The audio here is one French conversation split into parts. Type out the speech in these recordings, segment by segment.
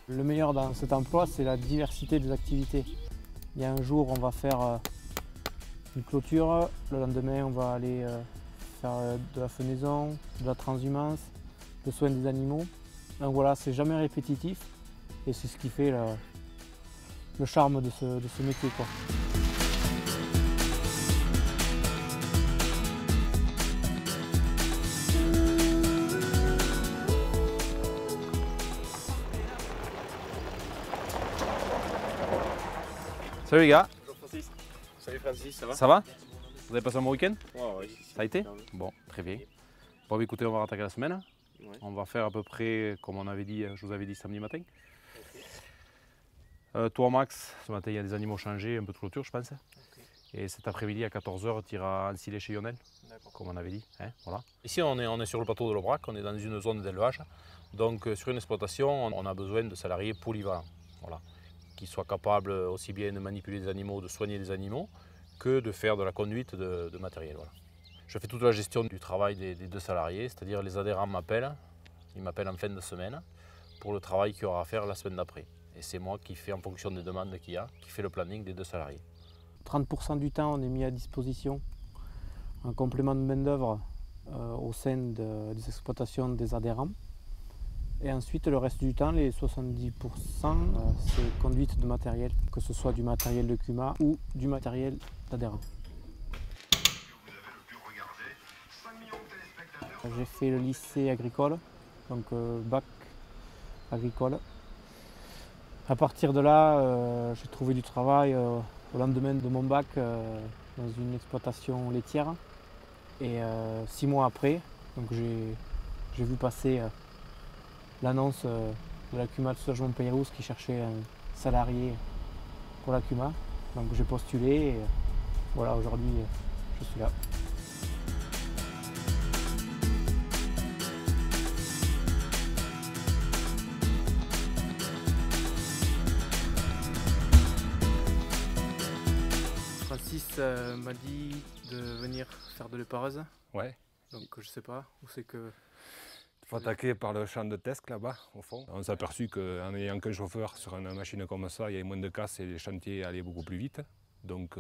Le meilleur dans cet emploi, c'est la diversité des activités. Il y a un jour, on va faire une clôture, le lendemain, on va aller faire de la fenaison, de la transhumance, le soin des animaux. Donc voilà, c'est jamais répétitif et c'est ce qui fait le charme de ce métier, quoi. Salut les gars. Bonjour Francis. Salut Francis, ça va? Ça va? Vous avez passé un bon week-end? Ouais, Ça a été? Bon, très bien. Bon, écoutez, on va rattaquer la semaine. Ouais. On va faire à peu près comme on avait dit, je vous avais dit samedi matin. Okay. Toi Max, ce matin il y a des animaux changés, un peu de clôture je pense. Okay. Et cet après-midi à 14 h, tu iras ensiler chez Lionel, comme on avait dit. Hein, voilà. Ici on est sur le plateau de l'Aubrac, on est dans une zone d'élevage. Donc sur une exploitation, on a besoin de salariés polyvalents. Voilà. Qui soient capables aussi bien de manipuler des animaux, de soigner des animaux, que de faire de la conduite de matériel. Voilà. Je fais toute la gestion du travail des deux salariés, c'est-à-dire les adhérents m'appellent, ils m'appellent en fin de semaine pour le travail qu'il y aura à faire la semaine d'après. Et c'est moi qui fais en fonction des demandes qu'il y a, qui fait le planning des deux salariés. 30% du temps, on est mis à disposition en complément de main-d'œuvre au sein des exploitations des adhérents. Et ensuite, le reste du temps, les 70%, c'est conduite de matériel, que ce soit du matériel de CUMA ou du matériel d'adhérent. J'ai fait le lycée agricole, donc bac agricole. À partir de là, j'ai trouvé du travail au lendemain de mon bac dans une exploitation laitière. Et 6 mois après, donc j'ai vu passer l'annonce de la CUMA de Soulagement Peyrousse qui cherchait un salarié pour la CUMA. Donc j'ai postulé et voilà, aujourd'hui je suis là. Francis m'a dit de venir faire de l'épareuse. Ouais. Donc je sais pas où c'est que... Il faut attaquer par le champ de test là-bas, au fond. On s'est aperçu qu'en n'ayant qu'un chauffeur sur une machine comme ça, il y avait moins de casse et les chantiers allaient beaucoup plus vite. Donc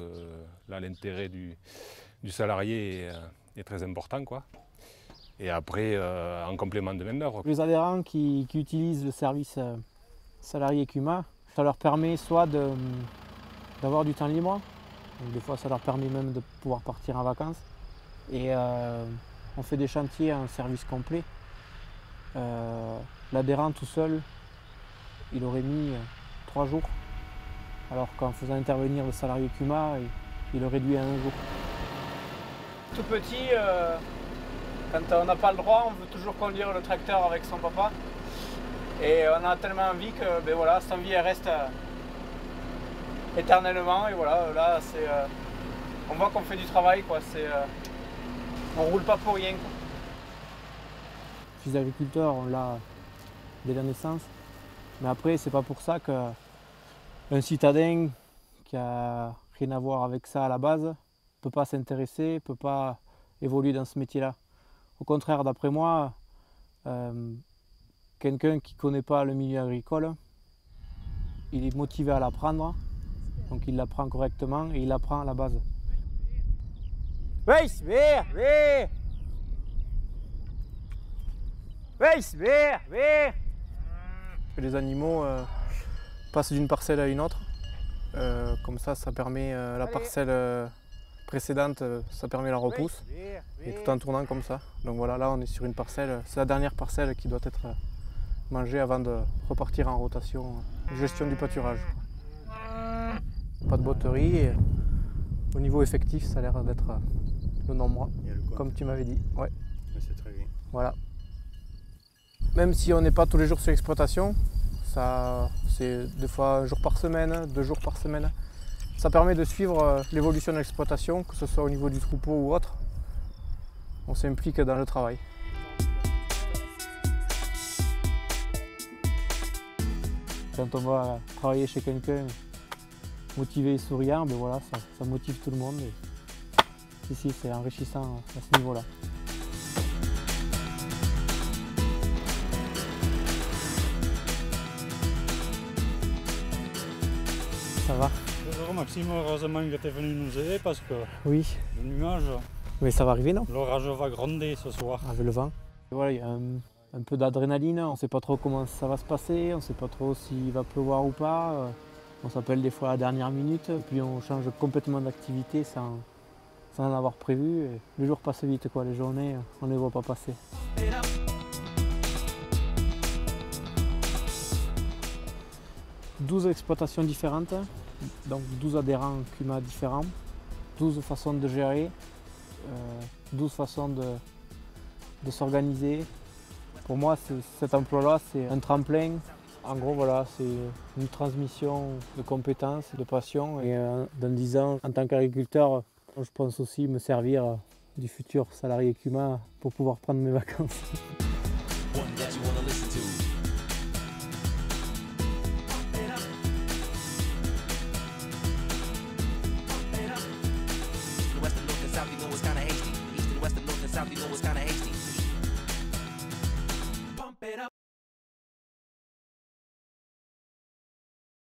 là, l'intérêt du salarié est très important, quoi. Et après, en complément de main-d'œuvre. Les adhérents qui utilisent le service salarié CUMA, ça leur permet soit d'avoir du temps libre, donc des fois ça leur permet même de pouvoir partir en vacances. Et on fait des chantiers en service complet. L'adhérent tout seul, il aurait mis 3 jours, alors qu'en faisant intervenir le salarié CUMA, il le réduit à 1 jour. Tout petit, quand on n'a pas le droit, on veut toujours conduire le tracteur avec son papa. Et on a tellement envie que ben voilà, cette envie elle reste éternellement. Et voilà, là on voit qu'on fait du travail, quoi. On roule pas pour rien, quoi. Fils d'agriculteur, on l'a dès la naissance. Mais après, c'est pas pour ça qu'un citadin qui a rien à voir avec ça à la base ne peut pas s'intéresser, ne peut pas évoluer dans ce métier-là. Au contraire, d'après moi, quelqu'un qui ne connaît pas le milieu agricole, il est motivé à l'apprendre, donc il l'apprend correctement et il l'apprend à la base. Les animaux passent d'une parcelle à une autre, comme ça permet la parcelle précédente, ça permet la repousse, et tout en tournant comme ça. Donc voilà, là on est sur une parcelle, c'est la dernière parcelle qui doit être mangée avant de repartir en rotation, gestion du pâturage. Pas de botterie, et au niveau effectif ça a l'air d'être le nombre, comme tu m'avais dit. Ouais. C'est très bien. Voilà. Même si on n'est pas tous les jours sur l'exploitation, c'est des fois 1 jour par semaine, 2 jours par semaine. Ça permet de suivre l'évolution de l'exploitation, que ce soit au niveau du troupeau ou autre. On s'implique dans le travail. Quand on va travailler chez quelqu'un motivé et souriant, ben voilà, ça motive tout le monde. Et ici, c'est enrichissant à ce niveau-là. ça va. Bonjour Maxime, heureusement que tu es venu nous aider parce que Oui, le nuage, mais ça va arriver, non? l'orage va gronder ce soir. Avec le vent. Et voilà, il y a un peu d'adrénaline, on ne sait pas trop comment ça va se passer, on ne sait pas trop s'il va pleuvoir ou pas. On s'appelle des fois à la dernière minute, puis on change complètement d'activité sans en avoir prévu. Et les jours passent vite, quoi. Les journées, on ne les voit pas passer. 12 exploitations différentes, donc 12 adhérents CUMA différents, 12 façons de gérer, 12 façons de s'organiser. Pour moi, cet emploi-là, c'est un tremplin. En gros, voilà, c'est une transmission de compétences, de passion. Et dans 10 ans, en tant qu'agriculteur, je pense aussi me servir du futur salarié CUMA pour pouvoir prendre mes vacances. South, you know it's kinda hasty.